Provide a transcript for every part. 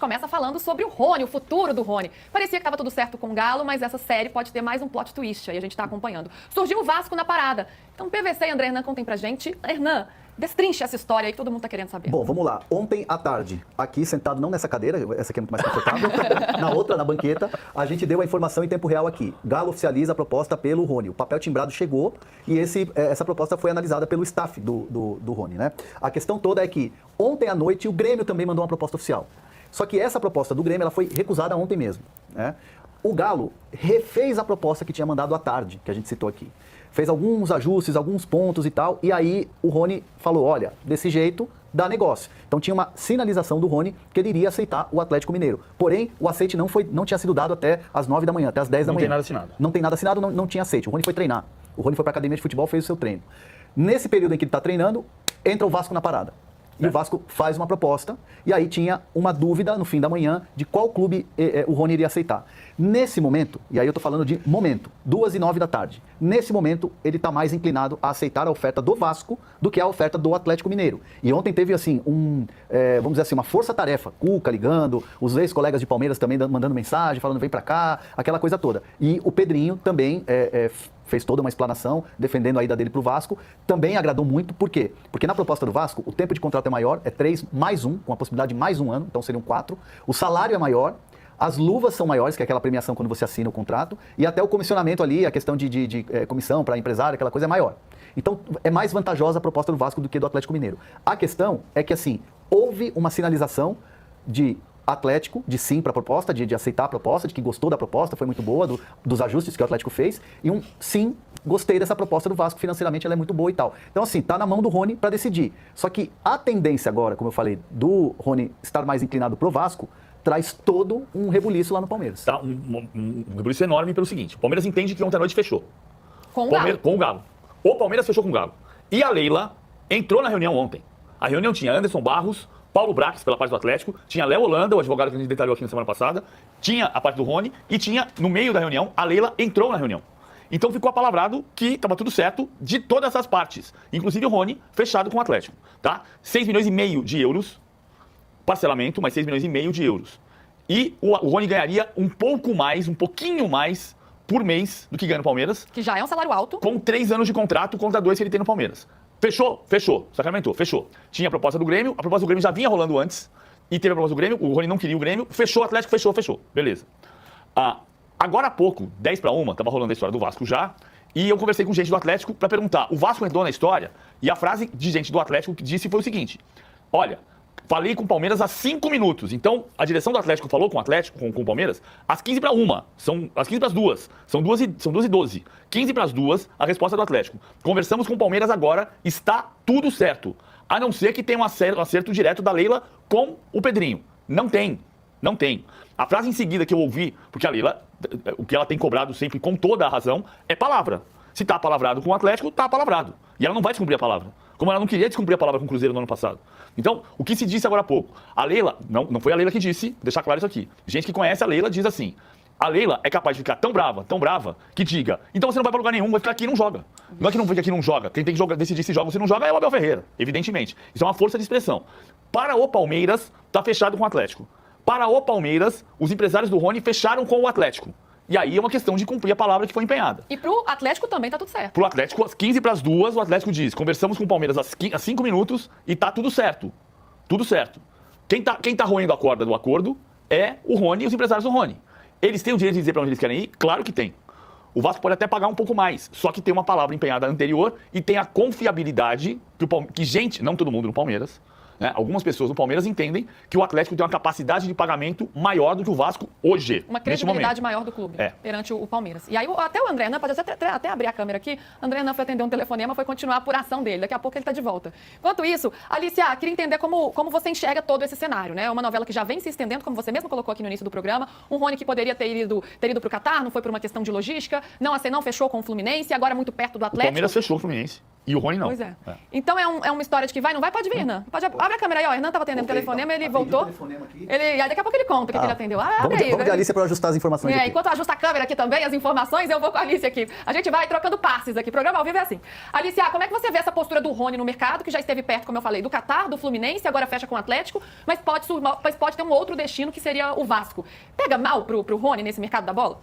começa falando sobre o Rony, o futuro do Rony. Parecia que estava tudo certo com o Galo, mas essa série pode ter mais um plot twist, aí a gente está acompanhando. Surgiu o Vasco na parada. Então, PVC e André Hernan contem pra gente. Hernan, destrinche essa história aí que todo mundo tá querendo saber. Bom, vamos lá. Ontem à tarde, aqui sentado não nessa cadeira, essa aqui é muito mais confortável, na outra, na banqueta, a gente deu a informação em tempo real aqui. Galo oficializa a proposta pelo Rony. O papel timbrado chegou e essa proposta foi analisada pelo staff do Rony, né? A questão toda é que ontem à noite o Grêmio também mandou uma proposta oficial. Só que essa proposta do Grêmio ela foi recusada ontem mesmo, né? O Galo refez a proposta que tinha mandado à tarde, que a gente citou aqui. Fez alguns ajustes, alguns pontos e tal, e aí o Rony falou, olha, desse jeito dá negócio. Então tinha uma sinalização do Rony que ele iria aceitar o Atlético Mineiro. Porém, o aceite não tinha sido dado até as 9 da manhã, até as 10 da manhã. Não tem nada assinado. Não tem nada assinado, não tinha aceite. O Rony foi treinar. O Rony foi para a academia de futebol, fez o seu treino. Nesse período em que ele está treinando, entra o Vasco na parada. E o Vasco faz uma proposta, e aí tinha uma dúvida no fim da manhã de qual clube o Rony iria aceitar. Nesse momento, e aí eu estou falando de momento, 2h09 da tarde, nesse momento ele está mais inclinado a aceitar a oferta do Vasco do que a oferta do Atlético Mineiro. E ontem teve assim, vamos dizer assim, uma força-tarefa, Cuca ligando, os ex-colegas de Palmeiras também mandando mensagem, falando vem para cá, aquela coisa toda. E o Pedrinho também fez toda uma explanação, defendendo a ida dele para o Vasco, também agradou muito, por quê? Porque na proposta do Vasco, o tempo de contrato é maior, é 3 mais 1, com a possibilidade de mais um ano, então seriam 4, o salário é maior, as luvas são maiores, que é aquela premiação quando você assina o contrato, e até o comissionamento ali, a questão de comissão para empresário, aquela coisa é maior. Então é mais vantajosa a proposta do Vasco do que do Atlético Mineiro. A questão é que assim, houve uma sinalização de Atlético, de sim para a proposta, de aceitar a proposta, de que gostou da proposta, foi muito boa, dos ajustes que o Atlético fez, e um sim, gostei dessa proposta do Vasco, financeiramente ela é muito boa e tal. Então assim, tá na mão do Rony para decidir. Só que a tendência agora, como eu falei, do Rony estar mais inclinado pro Vasco, traz todo um rebuliço lá no Palmeiras. Tá, um rebuliço enorme pelo seguinte, o Palmeiras entende que ontem à noite fechou. Com o Galo. Com o Galo. O Palmeiras fechou com o Galo. E a Leila entrou na reunião ontem. A reunião tinha Anderson Barros, Paulo Brax, pela parte do Atlético, tinha Léo Holanda, o advogado que a gente detalhou aqui na semana passada, tinha a parte do Rony e tinha, no meio da reunião, a Leila entrou na reunião. Então ficou apalavrado que estava tudo certo de todas as partes, inclusive o Rony fechado com o Atlético, tá? 6,5 milhões de euros, parcelamento, mas 6,5 milhões de euros. E o Rony ganharia um pouquinho mais por mês do que ganha no Palmeiras. Que já é um salário alto. Com 3 anos de contrato contra 2 que ele tem no Palmeiras. Fechou? Fechou. Sacramentou, fechou. Tinha a proposta do Grêmio, a proposta do Grêmio já vinha rolando antes, e teve a proposta do Grêmio, o Rony não queria o Grêmio, fechou, o Atlético fechou. Beleza. Agora há pouco, 10 para 1, estava rolando a história do Vasco já, e eu conversei com gente do Atlético para perguntar, o Vasco entrou na história, e a frase de gente do Atlético que disse foi o seguinte, olha, falei com o Palmeiras há 5 minutos, então a direção do Atlético falou com o Atlético, com o Palmeiras, às 15 para 1, são às 15 para as 2, são 2h12. 15 para as 2, a resposta do Atlético. Conversamos com o Palmeiras agora, está tudo certo, a não ser que tenha um acerto direto da Leila com o Pedrinho. Não tem. A frase em seguida que eu ouvi, porque a Leila, o que ela tem cobrado sempre com toda a razão, é palavra. Se está palavrado com o Atlético, está palavrado. E ela não vai descumprir a palavra. Como ela não queria descumprir a palavra com o Cruzeiro no ano passado. Então, o que se disse agora há pouco? A Leila, não foi a Leila que disse, vou deixar claro isso aqui. Gente que conhece a Leila diz assim, a Leila é capaz de ficar tão brava, que diga, então você não vai para lugar nenhum, vai ficar aqui e não joga. Não é que não fica aqui e não joga. Quem tem que decidir se joga ou se não joga é o Abel Ferreira, evidentemente. Isso é uma força de expressão. Para o Palmeiras, está fechado com o Atlético. Para o Palmeiras, os empresários do Rony fecharam com o Atlético. E aí é uma questão de cumprir a palavra que foi empenhada. E pro Atlético também tá tudo certo. Pro Atlético, às 15 para as 2, o Atlético diz, conversamos com o Palmeiras há 5 minutos e tá tudo certo. Tudo certo. Quem tá roendo a corda do acordo é o Rony e os empresários do Rony. Eles têm o direito de dizer para onde eles querem ir? Claro que tem. O Vasco pode até pagar um pouco mais, só que tem uma palavra empenhada anterior e tem a confiabilidade que gente, não todo mundo no Palmeiras, né, algumas pessoas no Palmeiras entendem que o Atlético tem uma capacidade de pagamento maior do que o Vasco hoje, uma credibilidade maior do clube perante o Palmeiras. E aí até o André Hernan, pode até abrir a câmera aqui, André Hernan foi atender um telefonema, foi continuar a apuração dele, daqui a pouco ele está de volta. Enquanto isso, Alicia, queria entender como você enxerga todo esse cenário, né? Uma novela que já vem se estendendo, como você mesmo colocou aqui no início do programa, um Rony que poderia ter ido para o Catar, não foi por uma questão de logística, não fechou com o Fluminense, agora muito perto do Atlético. O Palmeiras fechou o Fluminense. E o Rony não. Pois é. Então é uma história de que vai, não vai? Pode vir, Hernan. Abre a câmera aí, ó. Hernan estava atendendo o telefonema, ele voltou. Aí daqui a pouco ele conta o que ele atendeu. Vamos de Alicia para ajustar as informações aqui. Enquanto ajusta a câmera aqui também, as informações, eu vou com a Alicia aqui. A gente vai trocando passes aqui. Programa ao vivo é assim. Alicia, como é que você vê essa postura do Rony no mercado, que já esteve perto, como eu falei, do Catar, do Fluminense, agora fecha com o Atlético, mas pode ter um outro destino que seria o Vasco. Pega mal pro Rony nesse mercado da bola?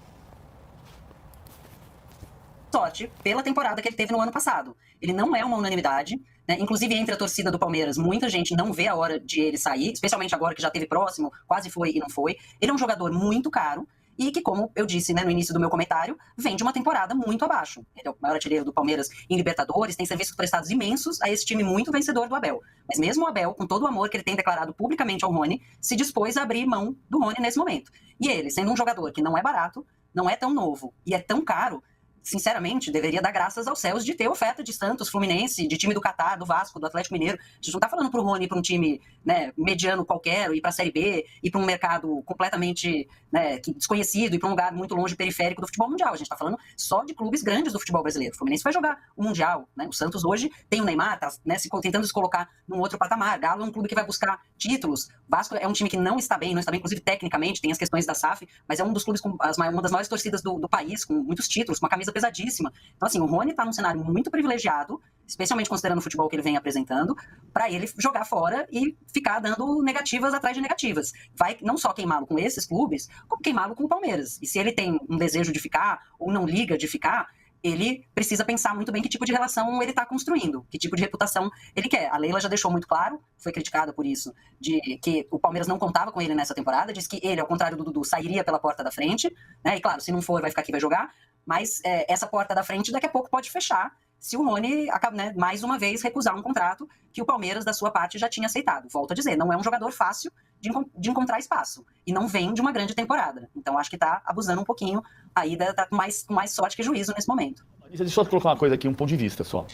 Sorte pela temporada que ele teve no ano passado. Ele não é uma unanimidade, né? Inclusive entre a torcida do Palmeiras, muita gente não vê a hora de ele sair, especialmente agora que já esteve próximo, quase foi e não foi. Ele é um jogador muito caro e que, como eu disse, né, no início do meu comentário, vem de uma temporada muito abaixo. Ele é o maior artilheiro do Palmeiras em Libertadores, tem serviços prestados imensos a esse time muito vencedor do Abel. Mas mesmo o Abel, com todo o amor que ele tem declarado publicamente ao Rony, se dispôs a abrir mão do Rony nesse momento. E ele, sendo um jogador que não é barato, não é tão novo e é tão caro, sinceramente, deveria dar graças aos céus de ter oferta de Santos, Fluminense, de time do Catar, do Vasco, do Atlético Mineiro. A gente não tá falando pro Rony ir pra um time, né, mediano qualquer, ir pra Série B, ir pra um mercado completamente, né, desconhecido, ir pra um lugar muito longe, periférico do futebol mundial. A gente tá falando só de clubes grandes do futebol brasileiro. O Fluminense vai jogar o Mundial, né? O Santos hoje tem o Neymar, tá, né, tentando se colocar num outro patamar. Galo é um clube que vai buscar títulos. Vasco é um time que não está bem, inclusive tecnicamente, tem as questões da SAF, mas é um dos clubes com uma das maiores torcidas do país, com muitos títulos, com uma camisa pesadíssima. Então, assim, o Rony tá num cenário muito privilegiado, especialmente considerando o futebol que ele vem apresentando, para ele jogar fora e ficar dando negativas atrás de negativas. Vai não só queimá-lo com esses clubes, como queimá-lo com o Palmeiras. E se ele tem um desejo de ficar, ou não liga de ficar, ele precisa pensar muito bem que tipo de relação ele está construindo, que tipo de reputação ele quer. A Leila já deixou muito claro, foi criticada por isso, de que o Palmeiras não contava com ele nessa temporada, disse que ele, ao contrário do Dudu, sairia pela porta da frente, né? E claro, se não for, vai ficar aqui, vai jogar, mas essa porta da frente daqui a pouco pode fechar, se o Rony, né, mais uma vez, recusar um contrato que o Palmeiras, da sua parte, já tinha aceitado. Volto a dizer, não é um jogador fácil de encontrar espaço. E não vem de uma grande temporada. Então, acho que está abusando um pouquinho, aí tá com mais sorte que juízo nesse momento. Deixa eu só colocar uma coisa aqui, um ponto de vista só.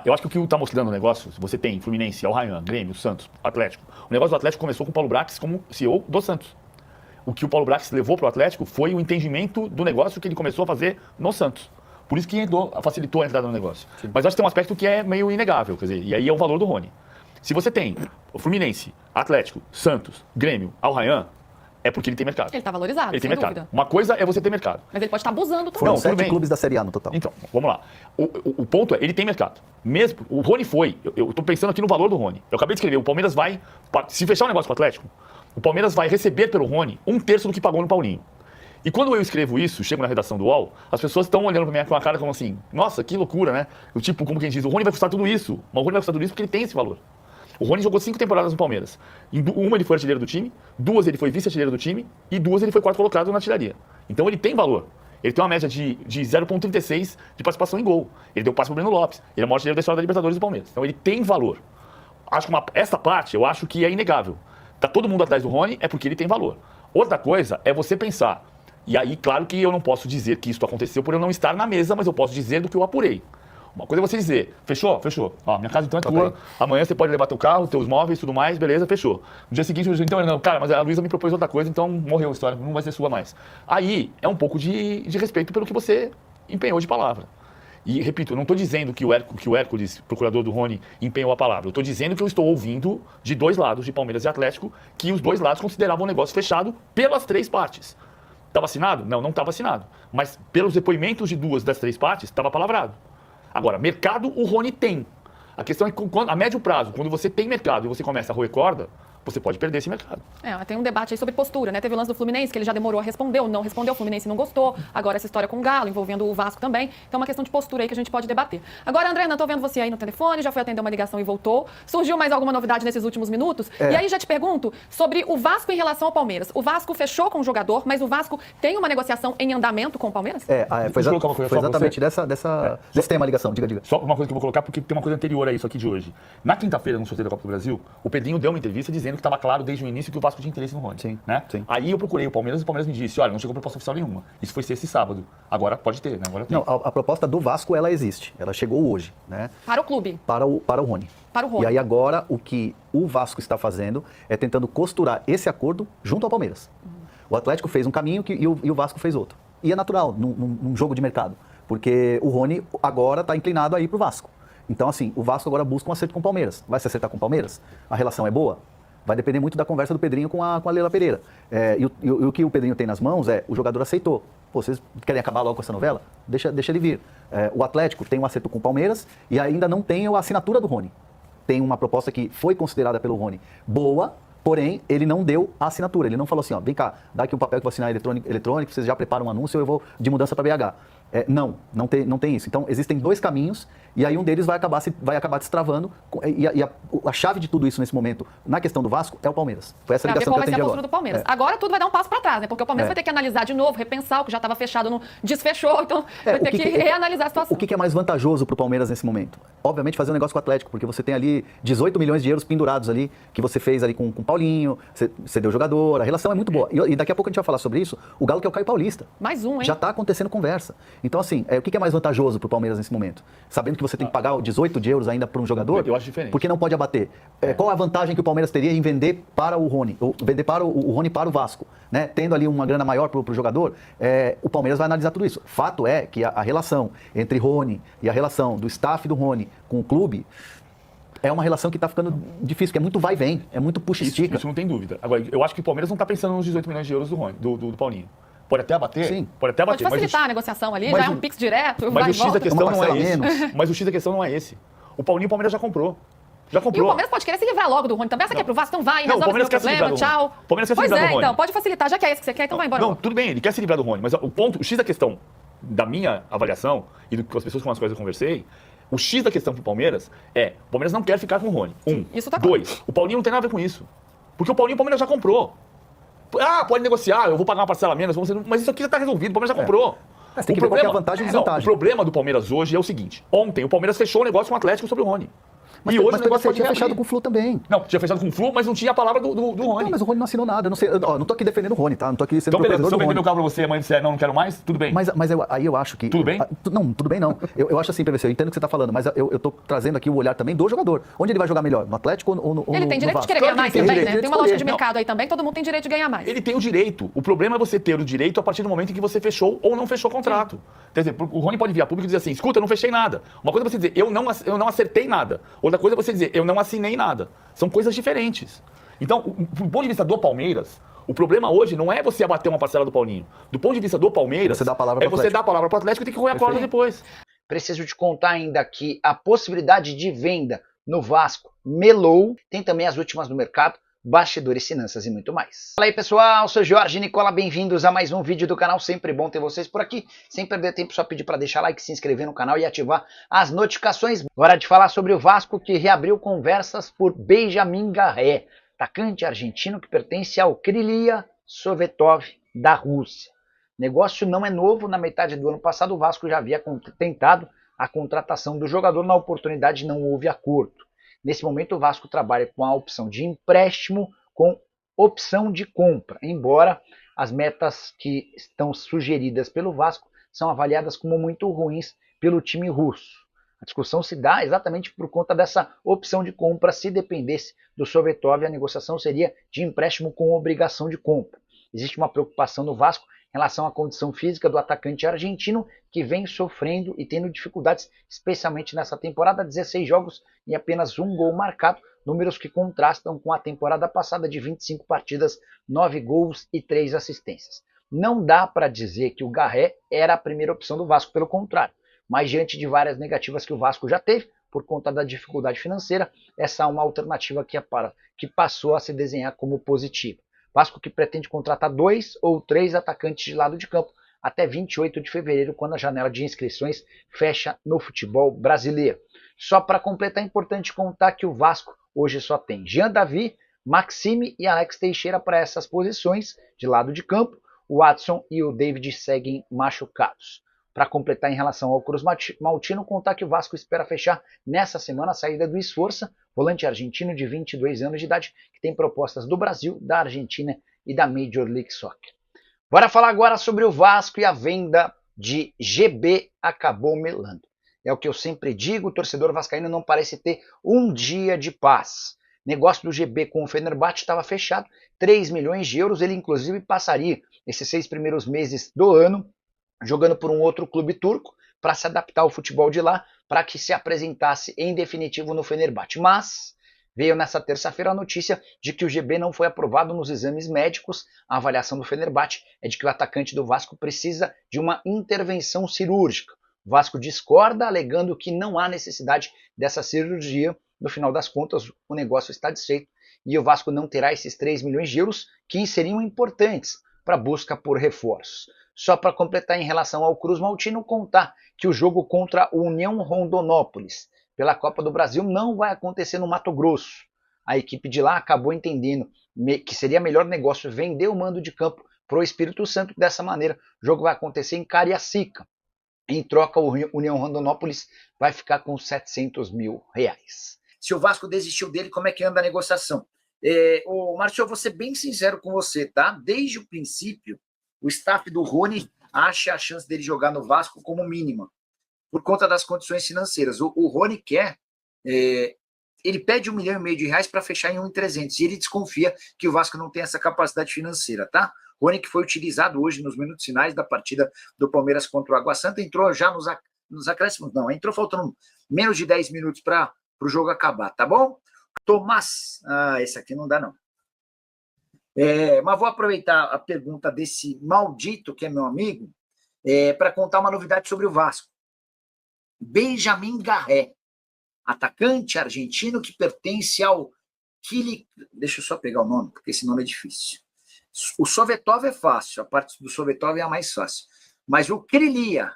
Eu acho que o que está mostrando o negócio, você tem Fluminense, Al-Rayyan, Grêmio, Santos, Atlético. O negócio do Atlético começou com o Paulo Brax como CEO do Santos. O que o Paulo Brax levou para o Atlético foi o entendimento do negócio que ele começou a fazer no Santos. Por isso que facilitou a entrada no negócio. Sim. Mas acho que tem um aspecto que é meio inegável, quer dizer, e aí é o valor do Rony. Se você tem o Fluminense, Atlético, Santos, Grêmio, Al-Rayyan, é porque ele tem mercado. Ele está valorizado, ele tem sem mercado. dúvida. Uma coisa é você ter mercado. Mas ele pode estar abusando também. Foram 7 clubes da Série A no total. Então, vamos lá. O ponto é, ele tem mercado. Mesmo, o Rony foi, eu estou pensando aqui no valor do Rony. Eu acabei de escrever, o Palmeiras vai, se fechar o negócio com o Atlético, o Palmeiras vai receber pelo Rony 1/3 do que pagou no Paulinho. E quando eu escrevo isso, chego na redação do UOL, as pessoas estão olhando pra mim com a cara como assim, nossa, que loucura, né? O tipo, como quem diz, o Rony vai custar tudo isso. Mas o Rony vai custar tudo isso porque ele tem esse valor. O Rony jogou 5 temporadas no Palmeiras. Em uma ele foi artilheiro do time, 2 ele foi vice-artilheiro do time e 2 ele foi quarto colocado na artilharia. Então ele tem valor. Ele tem uma média de 0,36 de participação em gol. Ele deu passe pro Breno Lopes. Ele é o maior artilheiro da história da Libertadores do Palmeiras. Então ele tem valor. Acho que essa parte eu acho que é inegável. Tá todo mundo atrás do Rony é porque ele tem valor. Outra coisa é você pensar. E aí, claro que eu não posso dizer que isso aconteceu por eu não estar na mesa, mas eu posso dizer do que eu apurei. Uma coisa é você dizer, fechou? Fechou. Ó, minha casa então é tua, amanhã você pode levar teu carro, teus móveis, tudo mais, beleza, fechou. No dia seguinte, eu disse, então, não, cara, mas a Luísa me propôs outra coisa, então morreu a história, não vai ser sua mais. Aí, é um pouco de respeito pelo que você empenhou de palavra. E, repito, eu não estou dizendo que o Hércules, procurador do Rony, empenhou a palavra. Eu estou dizendo que eu estou ouvindo de dois lados, de Palmeiras e Atlético, que os dois lados consideravam o negócio fechado pelas 3 partes. Estava assinado? Não, não estava assinado. Mas pelos depoimentos de 2 das 3 partes, estava palavrado. Agora, mercado o Rony tem. A questão é que a médio prazo, quando você tem mercado e você começa a roer corda, você pode perder esse mercado. Tem um debate aí sobre postura, né? Teve o lance do Fluminense, que ele já demorou a responder, ou não respondeu, o Fluminense não gostou. Agora essa história com o Galo, envolvendo o Vasco também. Então é uma questão de postura aí que a gente pode debater. Agora, André, eu tô vendo você aí no telefone, já foi atender uma ligação e voltou. Surgiu mais alguma novidade nesses últimos minutos? E aí já te pergunto sobre o Vasco em relação ao Palmeiras. O Vasco fechou com o jogador, mas o Vasco tem uma negociação em andamento com o Palmeiras? Foi exatamente desse tema a ligação, diga. Só uma coisa que eu vou colocar, porque tem uma coisa anterior a isso aqui de hoje. Na quinta-feira, no sorteio da Copa do Brasil, o Pedrinho deu uma entrevista dizendo que estava claro desde o início que o Vasco tinha interesse no Rony. Sim, né? Sim. Aí eu procurei o Palmeiras e o Palmeiras me disse, olha, não chegou proposta oficial nenhuma. Isso foi sexta e sábado. Agora pode ter, né? Agora tem. Não, a proposta do Vasco, ela existe. Ela chegou hoje, né? Para o clube. Para o Rony. Para o Rony. E aí agora o que o Vasco está fazendo é tentando costurar esse acordo junto ao Palmeiras. O Atlético fez um caminho e o Vasco fez outro. E é natural num jogo de mercado, porque o Rony agora está inclinado a ir para o Vasco. Então, assim, o Vasco agora busca um acerto com o Palmeiras. Vai se acertar com o Palmeiras? A relação é boa? Vai depender muito da conversa do Pedrinho com a Leila Pereira. E o que o Pedrinho tem nas mãos o jogador aceitou. Pô, vocês querem acabar logo com essa novela? Deixa ele vir. O Atlético tem um acerto com o Palmeiras e ainda não tem a assinatura do Rony. Tem uma proposta que foi considerada pelo Rony boa, porém ele não deu a assinatura. Ele não falou assim, ó, vem cá, dá aqui um papel que eu vou assinar eletrônico, vocês já preparam um anúncio, eu vou de mudança para BH. Não tem isso. Então, existem dois caminhos e aí um deles vai acabar destravando. E a chave de tudo isso nesse momento, na questão do Vasco, é o Palmeiras. Foi essa ligação que eu atendi agora. Postura do Palmeiras. Agora tudo vai dar um passo para trás, né? Porque o Palmeiras vai ter que analisar de novo, repensar o que já estava fechado, não desfechou, então vai ter que reanalisar a situação. O que é mais vantajoso para o Palmeiras nesse momento? Obviamente fazer um negócio com o Atlético, porque você tem ali 18 milhões de euros pendurados ali, que você fez ali com o Paulinho, você deu jogador, a relação é muito boa. E daqui a pouco a gente vai falar sobre isso, o Galo quer o Caio Paulista. Mais um, hein? Já está acontecendo conversa. Então, assim, o que é mais vantajoso para o Palmeiras nesse momento? Sabendo que você tem que pagar 18 de euros ainda para um jogador? Eu acho diferente. Porque não pode abater. Qual a vantagem que o Palmeiras teria em vender para o Rony? Ou vender para o Rony para o Vasco? Né? Tendo ali uma grana maior para o jogador, o Palmeiras vai analisar tudo isso. Fato é que a relação entre Rony e a relação do staff do Rony com o clube é uma relação que está ficando difícil, que é muito vai e vem, é muito puxa e estica. Isso não tem dúvida. Agora, eu acho que o Palmeiras não está pensando nos 18 milhões de euros do Rony, do Paulinho. Pode até abater? Sim. Pode até abater. Pode facilitar a negociação ali, mas já é um Pix direto, mas vai o e X da volta. questão não é menos. esse. Mas o X da questão não é esse. O Paulinho, o Palmeiras já comprou. Já E o comprou. Palmeiras pode querer se livrar logo do Rony também. Essa aqui é pro Vasco, então vai, Não, o resolve Palmeiras o quer se livrar problema, do Rony. tchau. O Palmeiras quer se Pois livrar do Rony. então, pode facilitar, já que é esse que você quer, então vai embora. Não, tudo bem, ele quer se livrar do Rony, mas o X da questão, da minha avaliação e do que as pessoas com as quais eu conversei, o X da questão pro Palmeiras o Palmeiras não quer ficar com o Rony. Isso tá Dois, o Paulinho não tem nada a ver com isso. Porque o Paulinho o Palmeiras já comprou. Pode negociar, eu vou pagar uma parcela a menos, mas isso aqui já está resolvido, o Palmeiras já comprou. Mas tem que ver qual que é a vantagem e desvantagem. O problema do Palmeiras hoje é o seguinte: ontem o Palmeiras fechou o negócio com o Atlético sobre o Rony. Mas, e hoje mas o negócio tinha pode fechado reabrir. com o Flu também. Não, tinha fechado com o Flu, mas não tinha a palavra do Rony. Não, mas o Rony não assinou nada. Eu não sei, não tô aqui defendendo o Rony, tá? Não tô aqui sendo Então, beleza, procurador se eu do vender Rony. meu carro pra você, amanhã disser não quero mais, tudo bem. Mas aí eu acho que... Tudo bem? Não, tudo bem não. Eu acho assim, PVC, eu entendo o que você tá falando, mas eu tô trazendo aqui o olhar também do jogador. Onde ele vai jogar melhor? No Atlético ou no Ele tem direito de Vasco? querer ganhar mais Claro que também, ele tem né? direito Tem uma lógica de escolher. mercado aí também, todo mundo tem direito de ganhar mais. Ele tem o direito. O problema é você ter o direito a partir do momento em que você fechou ou não fechou o contrato. Quer dizer, o Rony pode vir a público e dizer assim, escuta, eu não fechei nada. Uma coisa é você dizer, eu não acertei nada. Outra coisa é você dizer, eu não assinei nada. São coisas diferentes. Então, do ponto de vista do Palmeiras, o problema hoje não é você abater uma parcela do Paulinho. Do ponto de vista do Palmeiras, Você dá a palavra é pro você Atlético. dar a palavra para o Atlético e tem que correr a corda depois. Preciso te contar ainda que a possibilidade de venda no Vasco melou. Tem também as últimas no mercado, bastidores, finanças e muito mais. Fala aí pessoal, sou Jorge Nicola, bem-vindos a mais um vídeo do canal, sempre bom ter vocês por aqui. Sem perder tempo, só pedir para deixar like, se inscrever no canal e ativar as notificações. Hora de falar sobre o Vasco, que reabriu conversas por Benjamin Garré, atacante argentino que pertence ao Krylia Sovetov da Rússia. Negócio não é novo, na metade do ano passado o Vasco já havia tentado a contratação do jogador, na oportunidade não houve acordo. Nesse momento o Vasco trabalha com a opção de empréstimo com opção de compra, embora as metas que estão sugeridas pelo Vasco são avaliadas como muito ruins pelo time russo. A discussão se dá exatamente por conta dessa opção de compra. Se dependesse do Sovetov, a negociação seria de empréstimo com obrigação de compra. Existe uma preocupação no Vasco em relação à condição física do atacante argentino, que vem sofrendo e tendo dificuldades, especialmente nessa temporada. 16 jogos e apenas um gol marcado, números que contrastam com a temporada passada de 25 partidas, 9 gols e 3 assistências. Não dá para dizer que o Garré era a primeira opção do Vasco, pelo contrário. Mas diante de várias negativas que o Vasco já teve, por conta da dificuldade financeira, essa é uma alternativa que passou a se desenhar como positiva. Vasco que pretende contratar 2 ou 3 atacantes de lado de campo até 28 de fevereiro, quando a janela de inscrições fecha no futebol brasileiro. Só para completar, é importante contar que o Vasco hoje só tem Jean Davi, Maxime e Alex Teixeira para essas posições de lado de campo. O Watson e o David seguem machucados. Para completar em relação ao Cruz Maltino, contar que o Vasco espera fechar nessa semana a saída do Esforça, volante argentino de 22 anos de idade, que tem propostas do Brasil, da Argentina e da Major League Soccer. Bora falar agora sobre o Vasco e a venda de GB acabou melando. É o que eu sempre digo, o torcedor vascaíno não parece ter um dia de paz. Negócio do GB com o Fenerbahçe estava fechado, 3 milhões de euros, ele inclusive passaria esses 6 primeiros meses do ano jogando por um outro clube turco para se adaptar ao futebol de lá, para que se apresentasse em definitivo no Fenerbahçe. Mas veio nessa terça-feira a notícia de que o GB não foi aprovado nos exames médicos. A avaliação do Fenerbahçe é de que o atacante do Vasco precisa de uma intervenção cirúrgica. O Vasco discorda, alegando que não há necessidade dessa cirurgia. No final das contas, o negócio está desfeito e o Vasco não terá esses 3 milhões de euros que seriam importantes para a busca por reforços. Só para completar em relação ao Cruz Maltino, contar que o jogo contra o União Rondonópolis pela Copa do Brasil não vai acontecer no Mato Grosso. A equipe de lá acabou entendendo que seria melhor negócio vender o mando de campo para o Espírito Santo. Dessa maneira, o jogo vai acontecer em Cariacica. Em troca, o União Rondonópolis vai ficar com 700 mil reais. Se o Vasco desistiu dele, como é que anda a negociação? Márcio, eu vou ser bem sincero com você, tá? Desde o princípio, o staff do Rony acha a chance dele jogar no Vasco como mínima, por conta das condições financeiras. O Rony quer, ele pede 1,5 milhão de reais para fechar em 1,300 e ele desconfia que o Vasco não tem essa capacidade financeira, tá? Rony, que foi utilizado hoje nos minutos finais da partida do Palmeiras contra o Água Santa, entrou já nos acréscimos, não, entrou faltando menos de 10 minutos para o jogo acabar, tá bom? Tomás, esse aqui não dá não. Mas vou aproveitar a pergunta desse maldito, que é meu amigo, para contar uma novidade sobre o Vasco. Benjamin Garré, atacante argentino que pertence ao Kili... Deixa eu só pegar o nome, porque esse nome é difícil. O Sovetov é fácil, a parte do Sovetov é a mais fácil. Mas o Krylia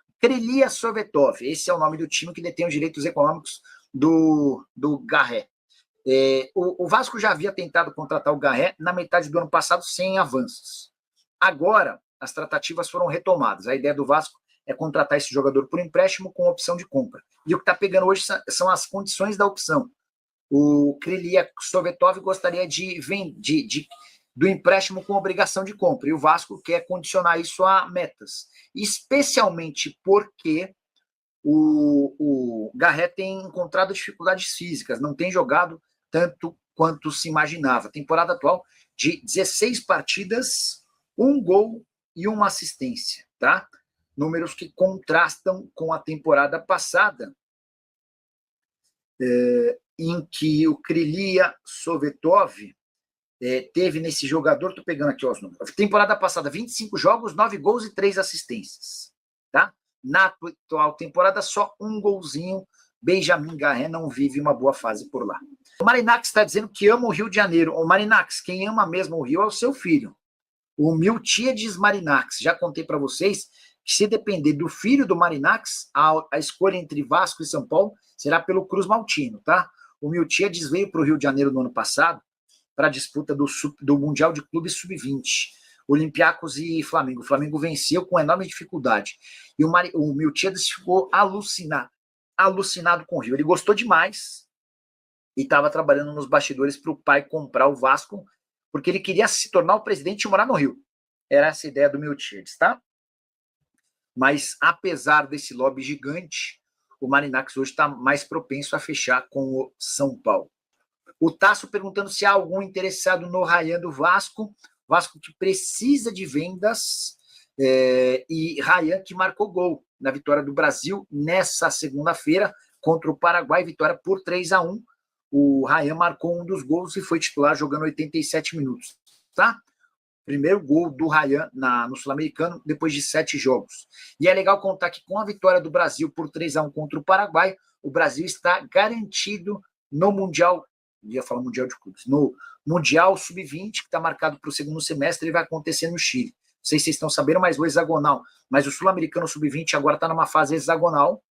Sovetov, esse é o nome do time que detém os direitos econômicos do Garré. O Vasco já havia tentado contratar o Garré na metade do ano passado sem avanços. Agora, as tratativas foram retomadas. A ideia do Vasco é contratar esse jogador por empréstimo com opção de compra. E o que está pegando hoje são as condições da opção. O Krylia Sovetov gostaria do empréstimo com obrigação de compra, e o Vasco quer condicionar isso a metas, especialmente porque o Garré tem encontrado dificuldades físicas, não tem jogado tanto quanto se imaginava. Temporada atual de 16 partidas, 1 gol e 1 assistência, tá? Números que contrastam com a temporada passada, em que o Krylia Sovetov teve nesse jogador, estou pegando aqui os números, temporada passada 25 jogos, 9 gols e 3 assistências, tá? Na atual temporada só 1 golzinho. Benjamin Garré não vive uma boa fase por lá. O Marinax está dizendo que ama o Rio de Janeiro. O Marinax, quem ama mesmo o Rio é o seu filho, o Miltiades Marinax. Já contei para vocês que se depender do filho do Marinax, a escolha entre Vasco e São Paulo será pelo Cruz Maltino, tá? O Miltiades veio para o Rio de Janeiro no ano passado para a disputa do Mundial de Clubes Sub-20, Olympiacos e Flamengo. O Flamengo venceu com enorme dificuldade. E o Miltiades ficou alucinado com o Rio. Ele gostou demais e estava trabalhando nos bastidores para o pai comprar o Vasco, porque ele queria se tornar o presidente e morar no Rio. Era essa a ideia do Miltiades, tá? Mas, apesar desse lobby gigante, o Marinax hoje está mais propenso a fechar com o São Paulo. O Tasso perguntando se há algum interessado no Rayan do Vasco. Vasco que precisa de vendas, e Rayan que marcou gol na vitória do Brasil nessa segunda-feira contra o Paraguai, vitória por 3-1. O Rayan marcou um dos gols e foi titular jogando 87 minutos, tá? Primeiro gol do Rayan no Sul-Americano depois de 7 jogos. E é legal contar que com a vitória do Brasil por 3-1 contra o Paraguai, o Brasil está garantido no Mundial, ia falar Mundial de Clubes, no Mundial Sub-20, que está marcado para o segundo semestre, ele vai acontecer no Chile. Não sei se vocês estão sabendo, mas o hexagonal. Mas o Sul-Americano Sub-20 agora está numa fase hexagonal.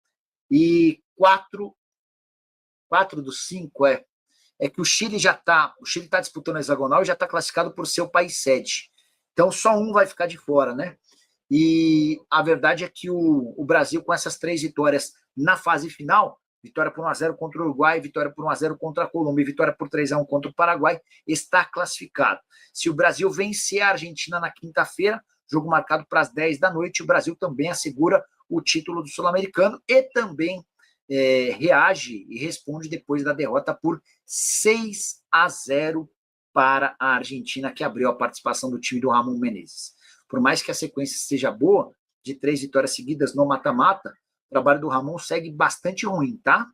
E 4 dos 5 é que o Chile está disputando a hexagonal e já está classificado por ser o país sede. Então só um vai ficar de fora, né? E a verdade é que o Brasil, com essas 3 vitórias na fase final, vitória por 1-0 contra o Uruguai, vitória por 1-0 contra a Colômbia e vitória por 3-1 contra o Paraguai, está classificado. Se o Brasil vencer a Argentina na quinta-feira, jogo marcado para as 10 da noite, o Brasil também assegura o título do Sul-Americano e também reage e responde depois da derrota por 6-0 para a Argentina, que abriu a participação do time do Ramon Menezes. Por mais que a sequência seja boa, de 3 vitórias seguidas no mata-mata, trabalho do Ramon segue bastante ruim, tá?